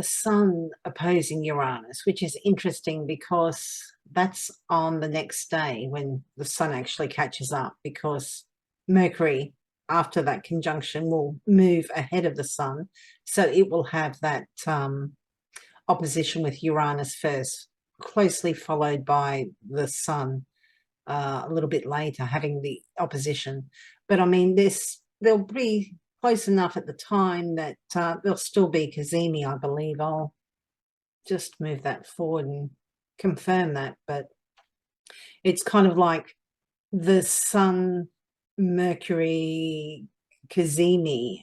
the sun opposing Uranus, which is interesting because that's on the next day when the sun actually catches up, because Mercury, after that conjunction, will move ahead of the sun. So it will have that opposition with Uranus first, closely followed by the sun a little bit later, having the opposition. But I mean, they'll be close enough at the time that there'll still be cazimi, I believe. I'll just move that forward and confirm that. But it's kind of like the sun Mercury cazimi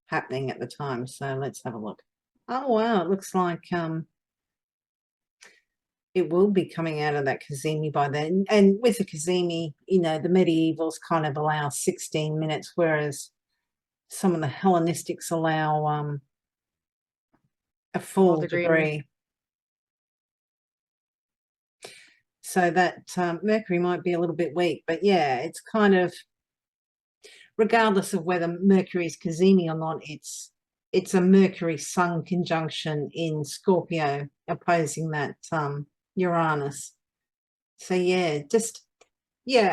happening at the time. So let's have a look. Oh wow, it looks like it will be coming out of that cazimi by then. And with the cazimi, you know, the medievals kind of allow 16 minutes, whereas some of the Hellenistics allow a full degree. So that Mercury might be a little bit weak. But yeah, it's kind of, regardless of whether Mercury is cazimi or not, it's a Mercury-Sun conjunction in Scorpio opposing that Uranus. So yeah,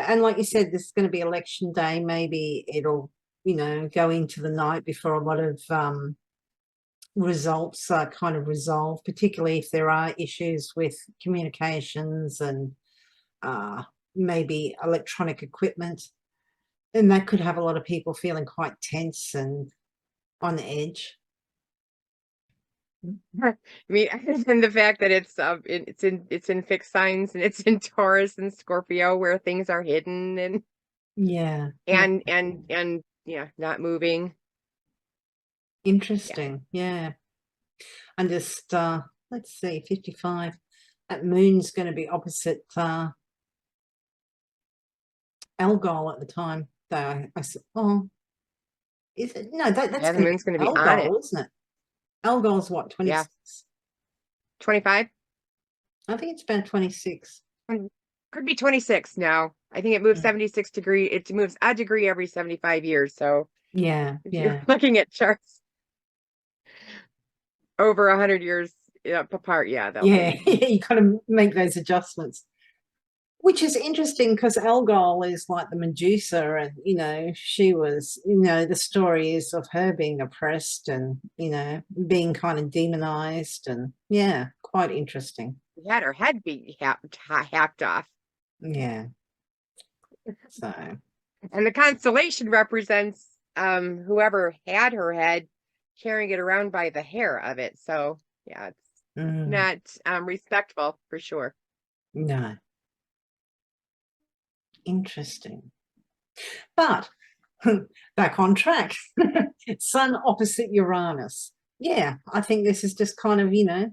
and like you said, this is going to be election day. Maybe it'll, you know, go into the night before a lot of results are kind of resolved, particularly if there are issues with communications and maybe electronic equipment. And that could have a lot of people feeling quite tense and on edge. I mean, and the fact that it's in fixed signs, and it's in Taurus and Scorpio, where things are hidden and not moving. Interesting. Yeah. And just let's see, 55. That moon's going to be opposite Algol at the time. Though I said, oh, is it? No, that's the moon's going to be Algol, on it, isn't it? Algol's what, 26? Yeah. 25? I think it's about 26. Could be 26 now. I think it moves 76 degrees. It moves a degree every 75 years. So yeah, you're looking at charts over 100 years apart. Yeah, you kind of make those adjustments, which is interesting because Algol is like the Medusa, and you know, she was, you know, the story is of her being oppressed and, you know, being kind of demonized, and yeah, quite interesting. She had her head be hacked off. Yeah. So, and the constellation represents whoever had her head carrying it around by the hair of it. So yeah, it's not respectful for sure. No. Interesting. But back on track. Sun opposite Uranus. Yeah, I think this is just kind of, you know,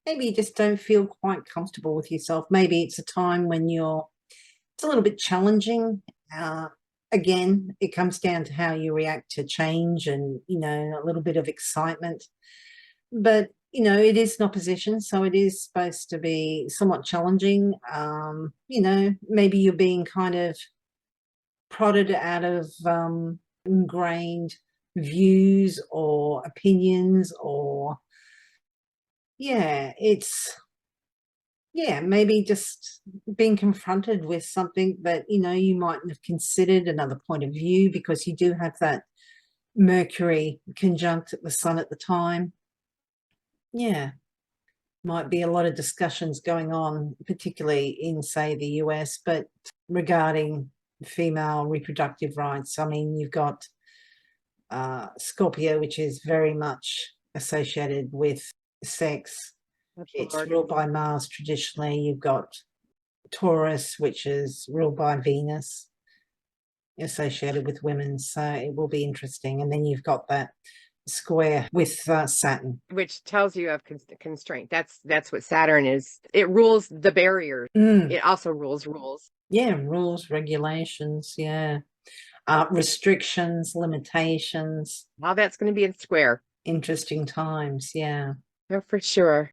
maybe you just don't feel quite comfortable with yourself. Maybe it's a time when it's a little bit challenging. Again, it comes down to how you react to change and, you know, a little bit of excitement. But, you know, it is an opposition, so it is supposed to be somewhat challenging. You know, maybe you're being kind of prodded out of ingrained views or opinions, or maybe just being confronted with something that, you know, you mightn't have considered another point of view, because you do have that Mercury conjunct at the sun at the time. Yeah, might be a lot of discussions going on, particularly in, say, the US, but regarding female reproductive rights. I mean, you've got Scorpio, which is very much associated with sex. It's ruled by Mars traditionally. You've got Taurus, which is ruled by Venus, associated with women. So it will be interesting. And then you've got that square with Saturn, which tells you of constraint. That's what Saturn is. It rules the barriers. It also rules rules. Yeah, rules, regulations. Yeah, restrictions, limitations. All that's going to be in square. Interesting times. Yeah. Oh, for sure.